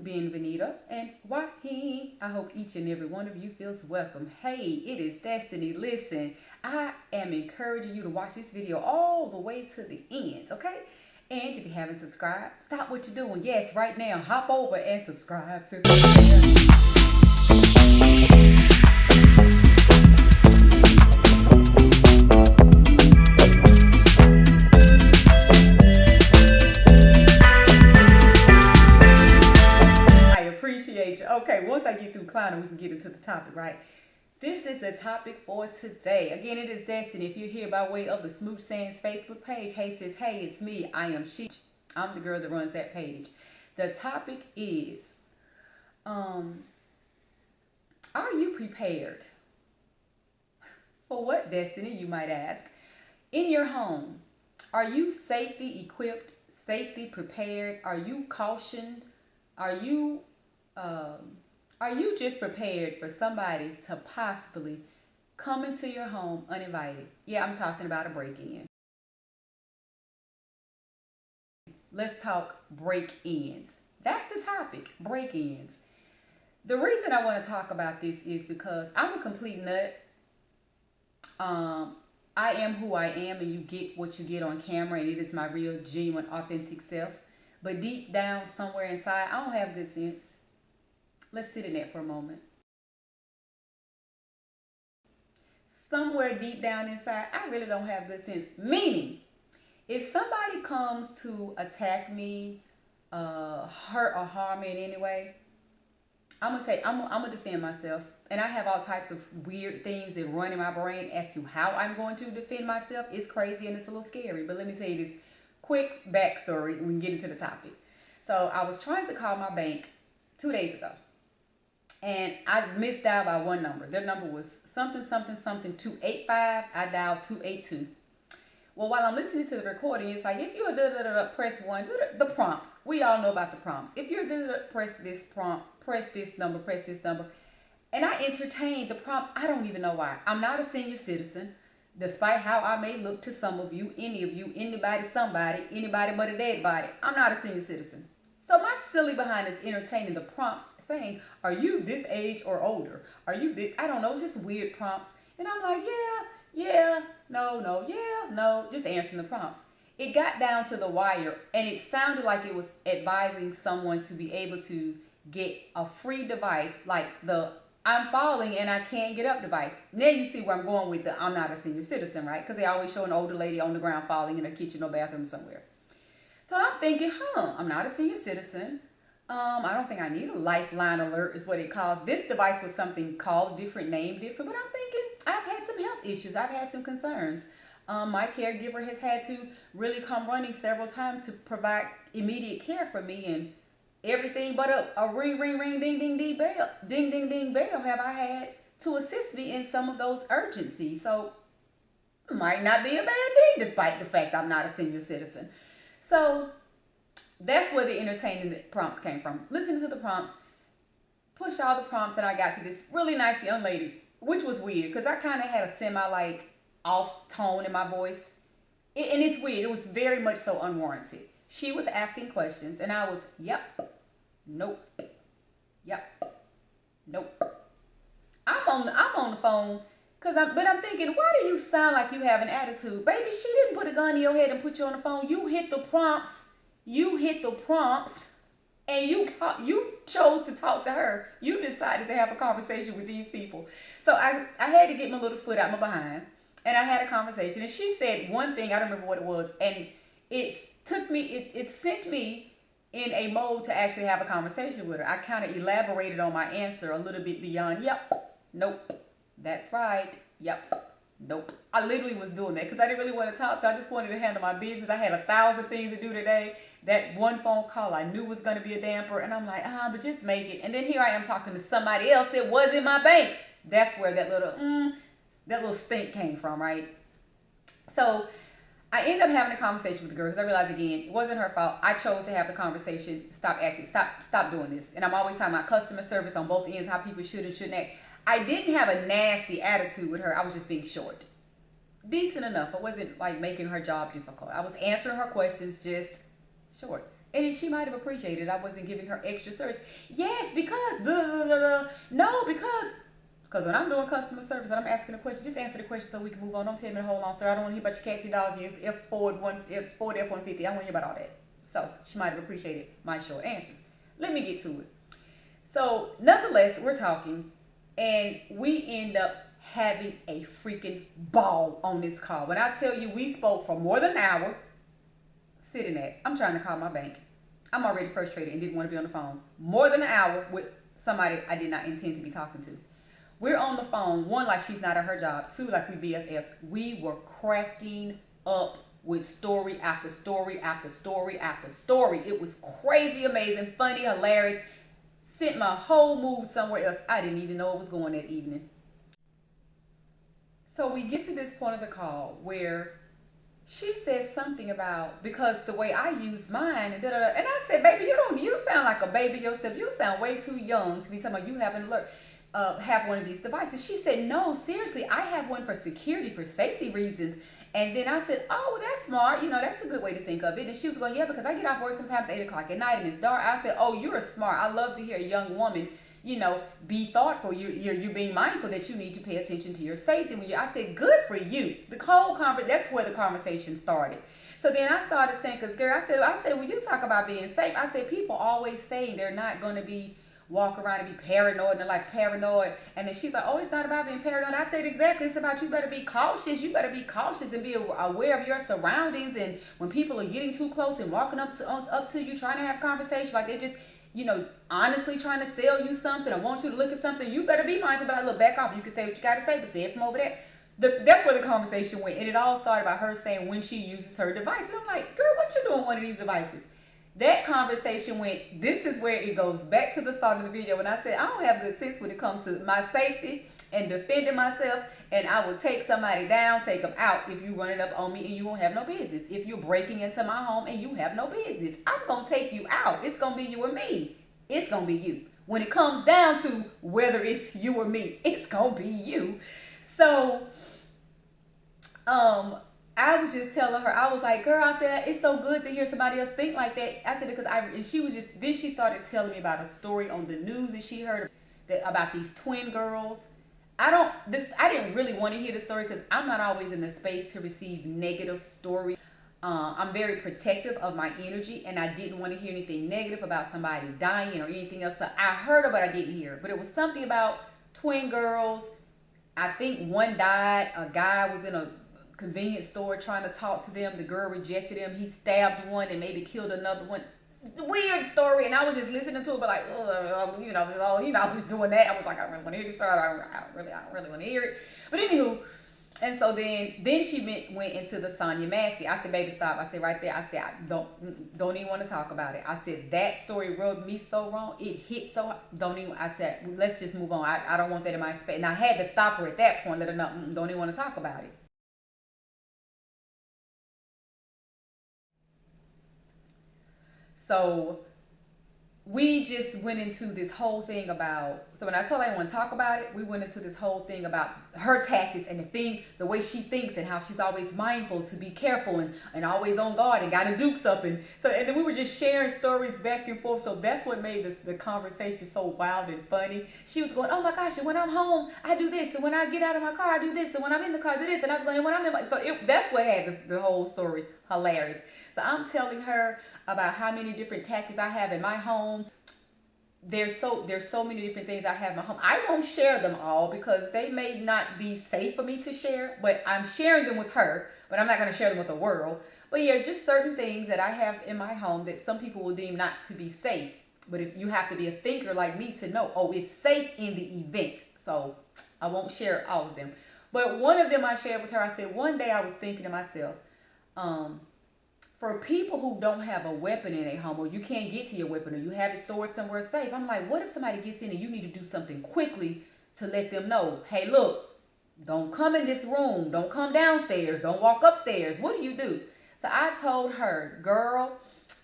bienvenida, and wahi. I hope each and every one of you feels welcome. Hey, it is Destiny. Listen, I am encouraging you to watch this video all the way to the end, okay? And if you haven't subscribed, stop what you're doing. Yes, right now, hop over and subscribe to the channel. Okay, once I get through clowning, we can get into the topic, right? This is the topic for today. Again, it is Destiny. If you're here by way of the Smooch Sands Facebook page, hey sis, hey, it's me. I am she. I'm the girl that runs that page. The topic is, are you prepared? For what, Destiny, you might ask? In your home, are you safety equipped, safety prepared? Are you cautioned? Are you just prepared for somebody to possibly come into your home uninvited? Yeah, I'm talking about a break-in. Let's talk break-ins. That's the topic, break-ins. The reason I want to talk about this is because I'm a complete nut. I am who I am, and you get what you get on camera, and it is my real, genuine, authentic self. But deep down, somewhere inside, I don't have good sense. Let's sit in that for a moment. Somewhere deep down inside, I really don't have good sense. Meaning, if somebody comes to attack me, hurt or harm me in any way, I'm gonna defend myself. And I have all types of weird things that run in my brain as to how I'm going to defend myself. It's crazy and it's a little scary. But let me tell you this quick backstory. We can get into the topic. So I was trying to call my bank 2 days ago. And I missed dial by one number. Their number was something 285. I dialed 282. Well, while I'm listening to the recording, it's like, if you're press 1, do the prompts. We all know about the prompts. If you're press this prompt, press this number, press this number. And I entertained the prompts. I don't even know why. I'm not a senior citizen, despite how I may look to some of you, any of you, anybody, somebody, anybody but a dead body. I'm not a senior citizen. So my silly behind is entertaining the prompts saying, are you this age or older? Are you this? I don't know. It's just weird prompts. And I'm like, yeah, no, just answering the prompts. It got down to the wire, and it sounded like it was advising someone to be able to get a free device, like the I'm falling and I can't get up device. Now you see where I'm going with the I'm not a senior citizen, right? Because they always show an older lady on the ground falling in a kitchen or bathroom somewhere. So I'm thinking, I'm not a senior citizen. I don't think I need a lifeline alert is what it called. This device was something called different, name different, but I'm thinking I've had some health issues. I've had some concerns. My caregiver has had to really come running several times to provide immediate care for me, and everything but a ring, ding, ding, bell have I had to assist me in some of those urgencies. So it might not be a bad thing despite the fact I'm not a senior citizen. So that's where the entertaining prompts came from. Listening to the prompts, pushed all the prompts, and I got to this really nice young lady, which was weird because I kind of had a semi off tone in my voice. And it's weird. It was very much so unwarranted. She was asking questions, and I was, yep, nope, yep, nope. I'm on the phone, but I'm thinking, why do you sound like you have an attitude? Baby, she didn't put a gun in your head and put you on the phone. You hit the prompts, and you chose to talk to her. You decided to have a conversation with these people. So I had to get my little foot out my behind, and I had a conversation. And she said one thing, I don't remember what it was, and it sent me in a mode to actually have a conversation with her. I kind of elaborated on my answer a little bit beyond, yep, nope, that's right, yep, nope. I literally was doing that because I didn't really want to talk to her. I just wanted to handle my business. I had 1,000 things to do today. That one phone call I knew was going to be a damper, and I'm like, but just make it. And then here I am talking to somebody else that was in my bank. That's where that little stink came from, right? So I ended up having a conversation with the girl because I realized, again, it wasn't her fault. I chose to have the conversation. Stop doing this. And I'm always talking about customer service on both ends, how people should and shouldn't act. I didn't have a nasty attitude with her. I was just being short. Decent enough. I wasn't like making her job difficult. I was answering her questions just short. And she might have appreciated I wasn't giving her extra service. Yes, because blah, blah, blah, blah. No, because when I'm doing customer service and I'm asking a question, just answer the question so we can move on. Don't tell me the whole long story. I don't want to hear about your cats, your dogs, your Ford F-150. I don't want to hear about all that. So she might have appreciated my short answers. Let me get to it. So nonetheless, we're talking, and we end up having a freaking ball on this call. When I tell you we spoke for more than an hour, sitting at, I'm trying to call my bank. I'm already frustrated and didn't want to be on the phone. More than an hour with somebody I did not intend to be talking to. We're on the phone, one, like she's not at her job, two, like we BFFs. We were cracking up with story after story after story after story. It was crazy, amazing, funny, hilarious. Sent my whole mood somewhere else. I didn't even know it was going that evening. So we get to this point of the call where she says something about, because the way I use mine and da da da, and I said, baby, you sound like a baby yourself. You sound way too young to be talking about you having alert. Have one of these devices. She said, no, seriously, I have one for security, for safety reasons. And then I said, oh, well, that's smart. That's a good way to think of it. And she was going, yeah, because I get off work sometimes 8 o'clock at night and it's dark. I said, oh, you're smart. I love to hear a young woman, be thoughtful. You're being mindful that you need to pay attention to your safety. I said, good for you. The whole that's where the conversation started. So then I started saying, because girl, I said, when you talk about being safe, I said, people always say they're not going to be walk around and be paranoid, and they're like paranoid. And then she's like, oh, it's not about being paranoid. I said, exactly. It's about you better be cautious. You better be cautious and be aware of your surroundings. And when people are getting too close and walking up to you, trying to have conversation, like they're just, honestly trying to sell you something or want you to look at something, you better be mindful about, look, back off. You can say what you got to say, but say it from over there. That's where the conversation went. And it all started by her saying when she uses her device. And I'm like, girl, what you doing with one of these devices? That conversation went, this is where it goes back to the start of the video when I said I don't have good sense when it comes to my safety and defending myself, and I will take somebody down, take them out if you running up on me and you won't have no business. If you're breaking into my home and you have no business, I'm going to take you out. It's going to be you or me. It's going to be you. When it comes down to whether it's you or me, it's going to be you. So, I was just telling her, I was like, girl, I said, it's so good to hear somebody else think like that. I said, because and she was then she started telling me about a story on the news that she heard about these twin girls. I didn't really want to hear the story because I'm not always in the space to receive negative stories. I'm very protective of my energy, and I didn't want to hear anything negative about somebody dying or anything else. So I heard of it, I didn't hear. But it was something about twin girls. I think one died. A guy was in a convenience store trying to talk to them. The girl rejected him. He stabbed one and maybe killed another one. Weird story. And I was just listening to it, but like, I was doing that. I was like, I don't really want to hear this story. I don't really want to hear it. But anywho, and so then she went into the Sonya Massey. I said, baby, stop. I said, right there. I said, I don't even want to talk about it. I said, that story rubbed me so wrong. It hit so, don't even, I said, let's just move on. I don't want that in my space. And I had to stop her at that point, let her know, don't even want to talk about it. So we just went into this whole thing about, so when I told her I didn't want to talk about it, we went into this whole thing about her tactics and the way she thinks and how she's always mindful to be careful and always on guard and got to dukes up. And then we were just sharing stories back and forth. So that's what made the conversation so wild and funny. She was going, oh my gosh, and when I'm home, I do this. And when I get out of my car, I do this. And when I'm in the car, I do this. And I was going, and when I'm in my, that's what had the whole story hilarious. So I'm telling her about how many different tactics I have in my home. There's so many different things I have in my home. I won't share them all because they may not be safe for me to share, but I'm sharing them with her, but I'm not going to share them with the world. But yeah, just certain things that I have in my home that some people will deem not to be safe. But if you have to be a thinker like me to know, oh, it's safe in the event. So I won't share all of them. But one of them I shared with her, I said, one day I was thinking to myself, for people who don't have a weapon in their home, or you can't get to your weapon, or you have it stored somewhere safe, I'm like, what if somebody gets in and you need to do something quickly to let them know, hey, look, don't come in this room, don't come downstairs, don't walk upstairs. What do you do? So I told her, girl,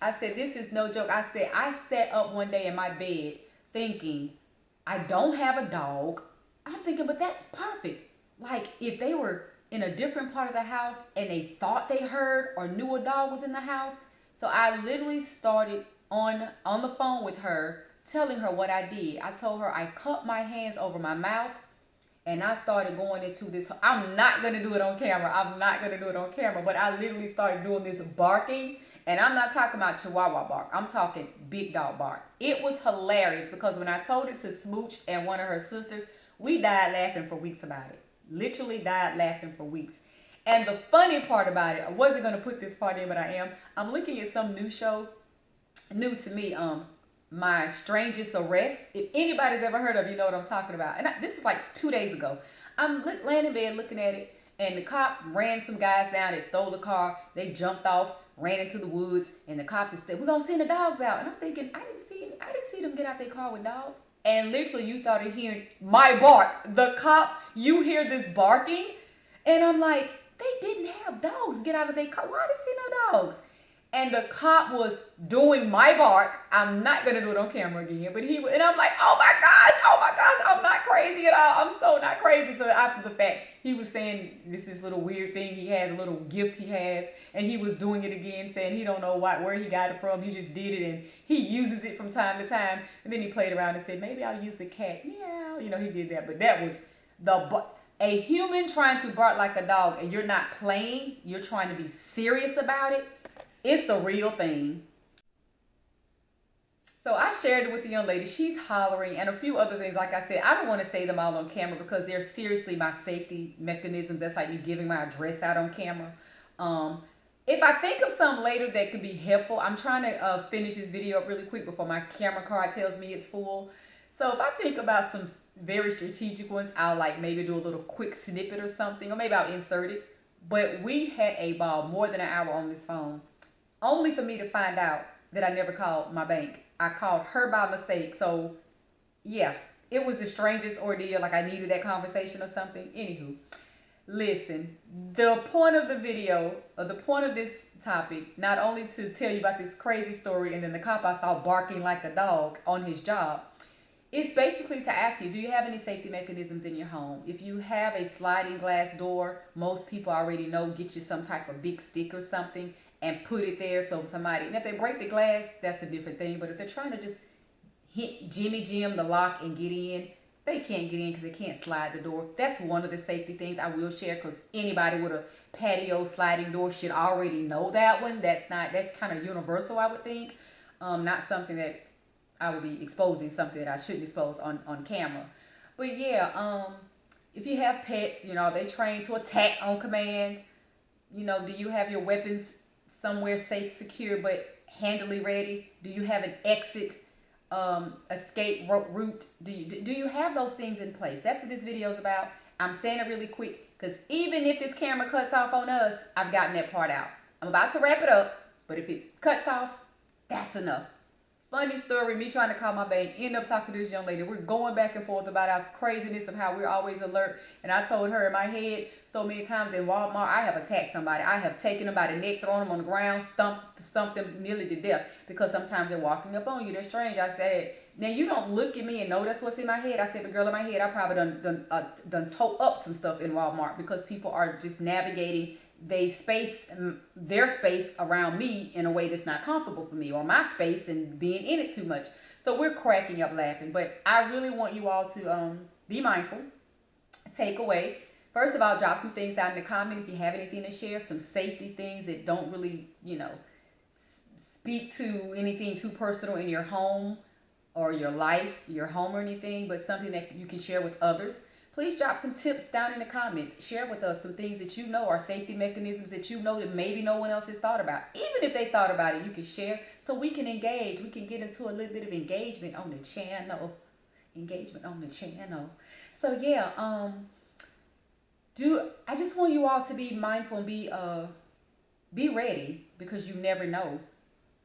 I said, this is no joke. I said, I sat up one day in my bed thinking, I don't have a dog. I'm thinking, but that's perfect. Like, if they were in a different part of the house and they thought they heard or knew a dog was in the house, So I literally started on the phone with her, telling her what I did. I told her I cupped my hands over my mouth and I started going into this. I'm not gonna do it on camera. I'm not gonna do it on camera. But I literally started doing this barking, and I'm not talking about Chihuahua bark. I'm talking big dog bark. It was hilarious because when I told it to Smooch and one of her sisters, we died laughing for weeks about it. Literally died laughing for weeks. And the funny part about it, I wasn't gonna put this part in, but I am. I'm looking at some new show, new to me. My Strangest Arrest. If anybody's ever heard of it, you know what I'm talking about. And this was like 2 days ago. I'm laying in bed looking at it, and the cop ran some guys down that stole the car. They jumped off, ran into the woods, and the cops said, "We're gonna send the dogs out." And I'm thinking, I didn't see them get out their car with dogs. And literally, you started hearing my bark. The cop, you hear this barking, and I'm like, they didn't have dogs get out of their car. Why did they see no dogs? And the cop was doing my bark. I'm not gonna do it on camera again, but and I'm like, oh my gosh, I'm not crazy at all. I'm so not crazy. So after the fact, he was saying this little weird thing he has, a little gift he has, and he was doing it again, saying he don't know where he got it from. He just did it, and he uses it from time to time. And then he played around and said, maybe I'll use a cat. Meow. You know, he did that, but that was a human trying to bark like a dog, and you're not playing. You're trying to be serious about it. It's a real thing. So I shared it with the young lady. She's hollering and a few other things. Like I said, I don't want to say them all on camera because they're seriously my safety mechanisms. That's like me giving my address out on camera. If I think of some later that could be helpful, I'm trying to finish this video up really quick before my camera card tells me it's full. So if I think about some very strategic ones, I'll like maybe do a little quick snippet or something, or maybe I'll insert it. But we had a ball more than an hour on this phone, only for me to find out that I never called my bank. I called her by mistake. So yeah, it was the strangest ordeal. Like I needed that conversation or something. Anywho, listen, the point of the video, or the point of this topic, not only to tell you about this crazy story and then the cop I saw barking like a dog on his job, it's basically to ask you, do you have any safety mechanisms in your home? If you have a sliding glass door, most people already know, get you some type of big stick or something and put it there so somebody, and if they break the glass, that's a different thing. But if they're trying to just hit Jimmy Jim the lock and get in, they can't get in because they can't slide the door. That's one of the safety things I will share, because anybody with a patio sliding door should already know that one. That's kind of universal, I would think. Not something that I would be exposing, something that I shouldn't expose on camera. But yeah, if you have pets, you know, they trained to attack on command. You know, do you have your weapons somewhere safe, secure, but handily ready? Do you have an exit, escape route? Do you have those things in place? That's what this video is about. I'm saying it really quick because even if this camera cuts off on us, I've gotten that part out. I'm about to wrap it up, but if it cuts off, that's enough. Funny story, me trying to call my bank, end up talking to this young lady. We're going back and forth about our craziness of how we're always alert. And I told her in my head so many times in Walmart, I have attacked somebody. I have taken them by the neck, thrown them on the ground, stumped them nearly to death. Because sometimes they're walking up on you. They're strange. I said, now you don't look at me and know that's what's in my head. I said, but girl, in my head, I probably done tote up some stuff in Walmart because people are just navigating their space around me in a way that's not comfortable for me, or my space, and being in it too much. So we're cracking up laughing. But I really want you all to be mindful. Take away. First of all, drop some things out in the comment if you have anything to share, some safety things that don't really, you know, speak to anything too personal in your home or your life, your home or anything, but something that you can share with others. Please drop some tips down in the comments. Share with us some things that you know are safety mechanisms that you know that maybe no one else has thought about. Even if they thought about it, you can share so we can engage. We can get into a little bit of engagement on the channel. So yeah, I just want you all to be mindful and be ready, because you never know.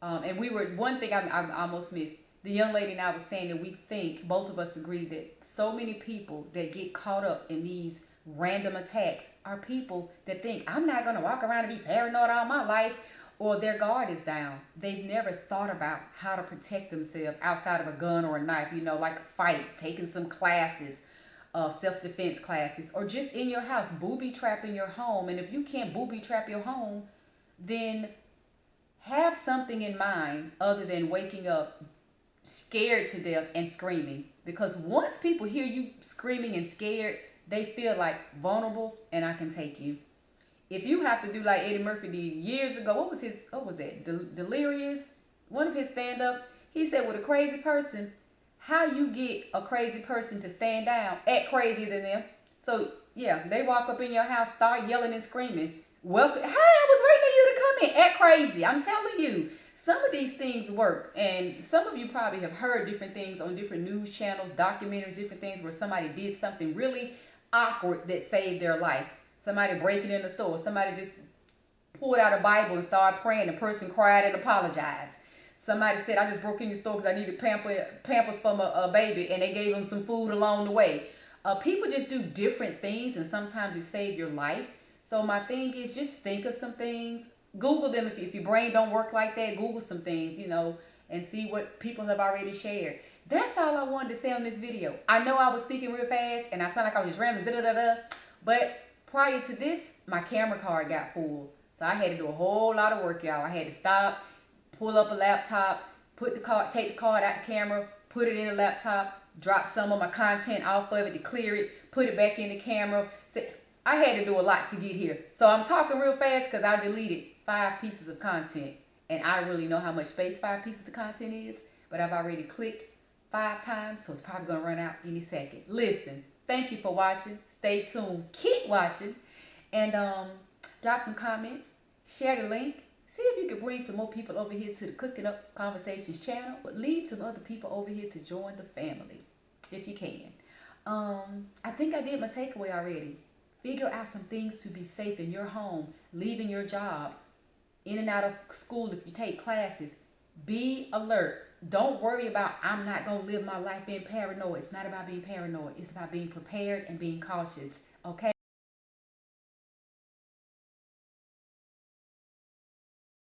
And one thing I almost missed. The young lady and I was saying that we think, both of us agree, that so many people that get caught up in these random attacks are people that think, I'm not going to walk around and be paranoid all my life, or their guard is down. They've never thought about how to protect themselves outside of a gun or a knife, you know, like a fight, taking some classes, self-defense classes, or just in your house, booby trapping your home. And if you can't booby trap your home, then have something in mind other than waking up scared to death and screaming. Because once people hear you screaming and scared, they feel like vulnerable and I can take you. If you have to do like Eddie Murphy did years ago, what was that? Delirious? One of his stand ups, he said, with a crazy person, how you get a crazy person to stand down, act crazier than them. So yeah, they walk up in your house, start yelling and screaming. Welcome. Hey, I was waiting on you to come in. Act crazy. I'm telling you. Some of these things work, and some of you probably have heard different things on different news channels, documentaries, different things where somebody did something really awkward that saved their life. Somebody breaking in the store, somebody just pulled out a Bible and started praying. The person cried and apologized. Somebody said, I just broke in your store because I needed pampers for my baby, and they gave them some food along the way. People just do different things, and sometimes it saves your life. So my thing is, just think of some things. Google them if your brain don't work like that. Google some things, and see what people have already shared. That's all I wanted to say on this video. I know I was speaking real fast, and I sound like I was just rambling, but prior to this, my camera card got full. So I had to do a whole lot of work, y'all. I had to stop, pull up a laptop, take the card out the camera, put it in the laptop, drop some of my content off of it to clear it, put it back in the camera. So I had to do a lot to get here. So I'm talking real fast because I deleted 5 pieces of content. And I don't really know how much space 5 pieces of content is, but I've already clicked 5 times, so it's probably going to run out any second. Listen, thank you for watching. Stay tuned. Keep watching. And drop some comments. Share the link. See if you can bring some more people over here to the Cooking Up Conversations channel. But lead some other people over here to join the family, if you can. I think I did my takeaway already. Figure out some things to be safe in your home, leaving your job, in and out of school if you take classes. Be alert. Don't worry about, I'm not going to live my life being paranoid. It's not about being paranoid. It's about being prepared and being cautious. Okay?